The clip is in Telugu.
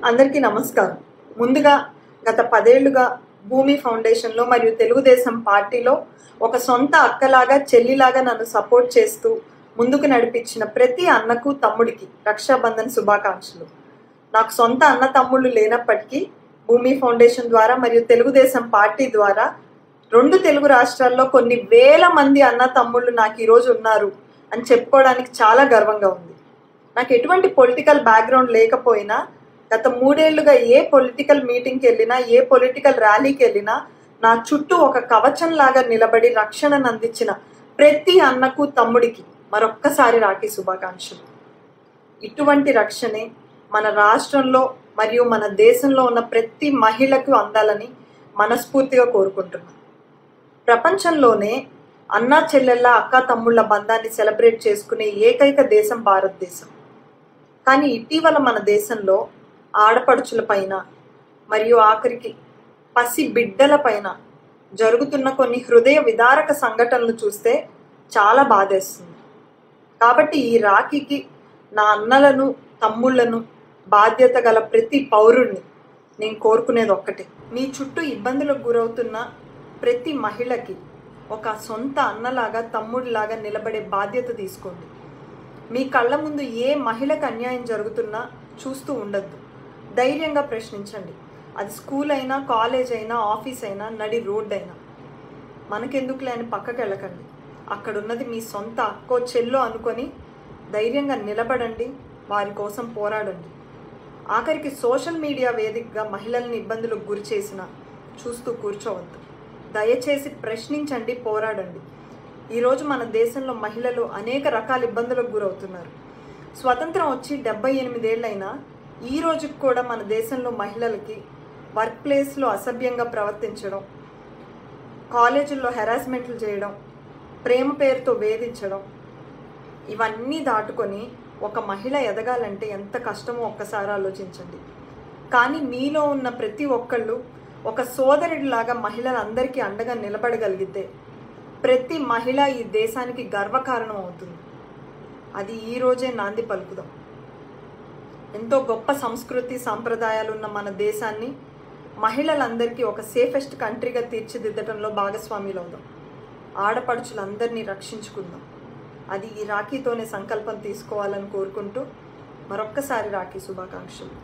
అందరికీ నమస్కారం. ముందుగా గత 10 ఏళ్లుగా భూమి ఫౌండేషన్లో మరియు తెలుగుదేశం పార్టీలో ఒక సొంత అక్కలాగా చెల్లిలాగా నన్ను సపోర్ట్ చేస్తూ ముందుకు నడిపించిన ప్రతి అన్నకు తమ్ముడికి రక్షాబంధన్ శుభాకాంక్షలు. నాకు సొంత అన్న తమ్ముళ్ళు లేనప్పటికీ భూమి ఫౌండేషన్ ద్వారా మరియు తెలుగుదేశం పార్టీ ద్వారా 2 తెలుగు రాష్ట్రాల్లో కొన్ని వేల మంది అన్న తమ్ముళ్ళు నాకు ఈరోజు ఉన్నారు అని చెప్పుకోవడానికి చాలా గర్వంగా ఉంది. నాకు ఎటువంటి పొలిటికల్ బ్యాక్గ్రౌండ్ లేకపోయినా గత 3 ఏళ్లుగా ఏ పొలిటికల్ మీటింగ్కి వెళ్ళినా, ఏ పొలిటికల్ ర్యాలీకి వెళ్ళినా నా చుట్టూ ఒక కవచం లాగా నిలబడి రక్షణను అందించిన ప్రతి అన్నకు తమ్ముడికి మరొక్కసారి రాఖీ శుభాకాంక్షలు. ఇటువంటి రక్షణే మన రాష్ట్రంలో మరియు మన దేశంలో ఉన్న ప్రతి మహిళకు అందాలని మనస్ఫూర్తిగా కోరుకుంటున్నాను. ప్రపంచంలోనే అన్నా చెల్లెళ్ళ అక్క తమ్ముళ్ళ బంధాన్ని సెలబ్రేట్ చేసుకునే ఏకైక దేశం భారతదేశం. కానీ ఇటీవల మన దేశంలో ఆడపడుచుల పైన మరియు ఆఖరికి పసి బిడ్డల పైన జరుగుతున్న కొన్ని హృదయ విదారక సంఘటనలు చూస్తే చాలా బాధేస్తుంది. కాబట్టి ఈ రాఖీకి నా అన్నలను తమ్ముళ్లను బాధ్యత గల ప్రతి పౌరుణ్ణి నేను కోరుకునేది ఒక్కటే, మీ చుట్టూ ఇబ్బందులకు గురవుతున్న ప్రతి మహిళకి ఒక సొంత అన్నలాగా తమ్ముడిలాగా నిలబడే బాధ్యత తీసుకోండి. మీ కళ్ళ ముందు ఏ మహిళకు అన్యాయం జరుగుతున్నా చూస్తూ ఉండద్దు. ధైర్యంగా ప్రశ్నించండి. అది స్కూల్ అయినా, కాలేజ్ అయినా, ఆఫీస్ అయినా, నడి రోడ్ అయినా. మనకెందుకులే అని పక్కకి వెళ్ళకండి. అక్కడున్నది మీ సొంత అక్కో చెల్లో అనుకొని ధైర్యంగా నిలబడండి, వారి కోసం పోరాడండి. ఆఖరికి సోషల్ మీడియా వేదికగా మహిళల్ని ఇబ్బందులకు గురి చేసిన చూస్తూ కూర్చోవద్దు. దయచేసి ప్రశ్నించండి, పోరాడండి. ఈరోజు మన దేశంలో మహిళలు అనేక రకాల ఇబ్బందులకు గురవుతున్నారు. స్వతంత్రం వచ్చి 78 ఏళ్ళైనా ఈ రోజుకి కూడా మన దేశంలో మహిళలకి వర్క్ ప్లేస్లో అసభ్యంగా ప్రవర్తించడం, కాలేజీల్లో హెరాస్మెంట్లు చేయడం, ప్రేమ పేరుతో వేధించడం, ఇవన్నీ దాటుకొని ఒక మహిళ ఎదగాలంటే ఎంత కష్టమో ఒక్కసారి ఆలోచించండి. కానీ మీలో ఉన్న ప్రతి ఒక్కళ్ళు ఒక సోదరుడిలాగా మహిళలందరికీ అండగా నిలబడగలిగితే ప్రతి మహిళ ఈ దేశానికి గర్వకారణం అవుతుంది. అది ఈ రోజే నాంది పలుకుదాం. ఎంతో గొప్ప సంస్కృతి సాంప్రదాయాలు ఉన్న మన దేశాన్ని మహిళలందరికీ ఒక సేఫెస్ట్ కంట్రీగా తీర్చిదిద్దడంలో భాగస్వాములు అవుదాం. ఆడపడుచులందరినీ రక్షించుకుందాం. అది ఈ రాఖీతోనే సంకల్పం తీసుకోవాలని కోరుకుంటూ మరొక్కసారి రాఖీ శుభాకాంక్షలు.